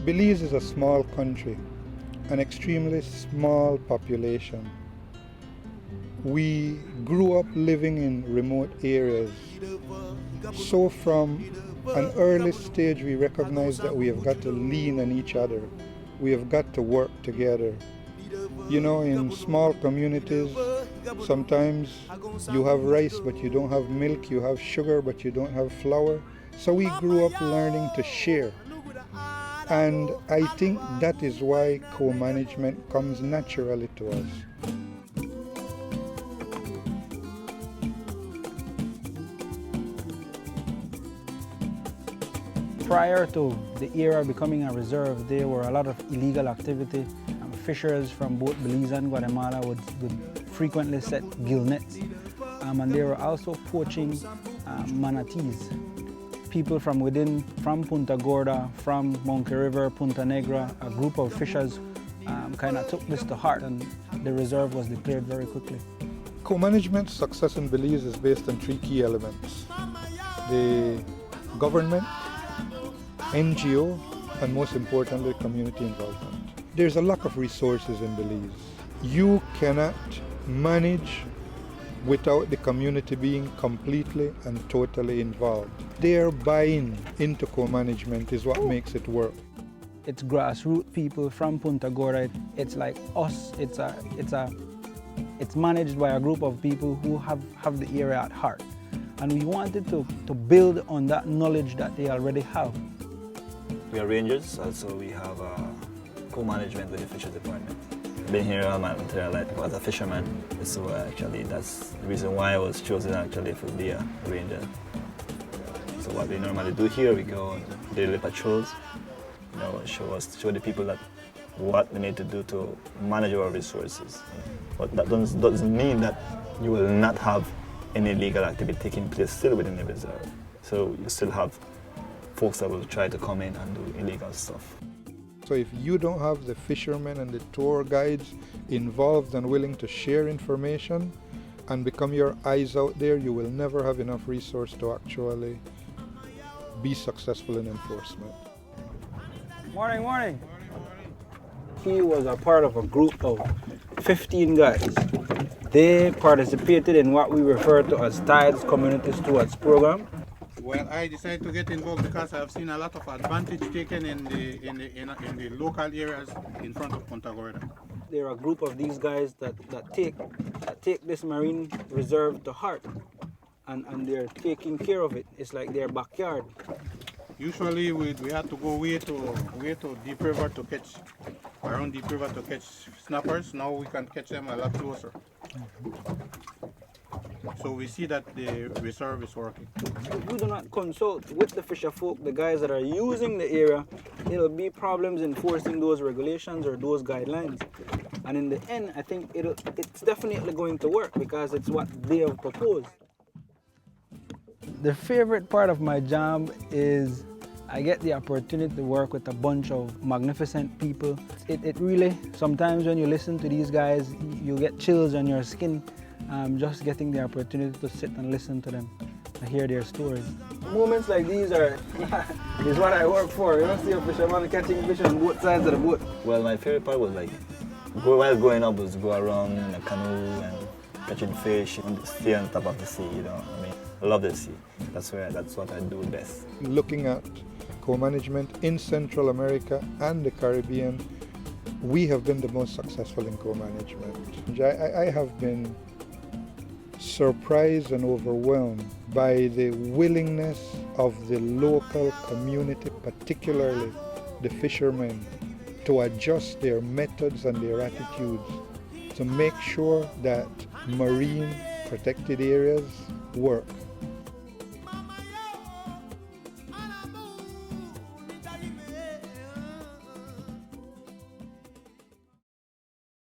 Belize is a small country, an extremely small population. We grew up living in remote areas. So from an early stage we recognized that we have got to lean on each other. We have got to work together. You know, in small communities, sometimes you have rice but you don't have milk, you have sugar but you don't have flour. So we grew up learning to share. And I think that is why co-management comes naturally to us. Prior to the era becoming a reserve, there were a lot of illegal activity. Fishers from both Belize and Guatemala would frequently set gill nets. And they were also poaching manatees. People from within, from Punta Gorda, from Monkey River, Punta Negra, a group of fishers kind of took this to heart, and the reserve was declared very quickly. Co-management success in Belize is based on three key elements: the government, NGO, and most importantly, community involvement. There's a lack of resources in Belize. You cannot manage without the community being completely and totally involved. Their buy-in into co-management is what makes it work. It's grassroots people from Punta Gorda. It's like us. It's managed by a group of people who have the area at heart. And we wanted to build on that knowledge that they already have. We are rangers, also we have co-management with the fisheries department. Been here all my entire life as a fisherman, so actually that's the reason why I was chosen actually to be a ranger. So what we normally do here, we go on daily patrols, you know, show the people that what we need to do to manage our resources. But that doesn't mean that you will not have any illegal activity taking place still within the reserve. So you still have folks that will try to come in and do illegal stuff. So if you don't have the fishermen and the tour guides involved and willing to share information and become your eyes out there, you will never have enough resource to actually be successful in enforcement. Morning, morning. He was a part of a group of 15 guys. They participated in what we refer to as Tides Community Stewards Program. Well, I decided to get involved because I've seen a lot of advantage taken in the local areas in front of Punta Gorda. There are a group of these guys that take this marine reserve to heart, and they're taking care of it. It's like their backyard. Usually we had to go way to Deep River to catch, around Deep River to catch snappers. Now we can catch them a lot closer. So we see that the reserve is working. If you do not consult with the fisher folk, the guys that are using the area, it'll be problems enforcing those regulations or those guidelines. And in the end, I think it's definitely going to work because it's what they have proposed. The favorite part of my job is I get the opportunity to work with a bunch of magnificent people. It really, sometimes when you listen to these guys, you get chills on your skin. Just getting the opportunity to sit and listen to them, and hear their stories. Moments like these is what I work for. You don't see a fisherman catching fish on both sides of the boat. Well, my favorite part was like, while growing up, was go around in a canoe and catching fish and stay on top of the sea, you know. I mean, I love the sea. That's what I do best. Looking at co-management in Central America and the Caribbean, we have been the most successful in co-management. I have been surprised and overwhelmed by the willingness of the local community, particularly the fishermen, to adjust their methods and their attitudes to make sure that marine protected areas work.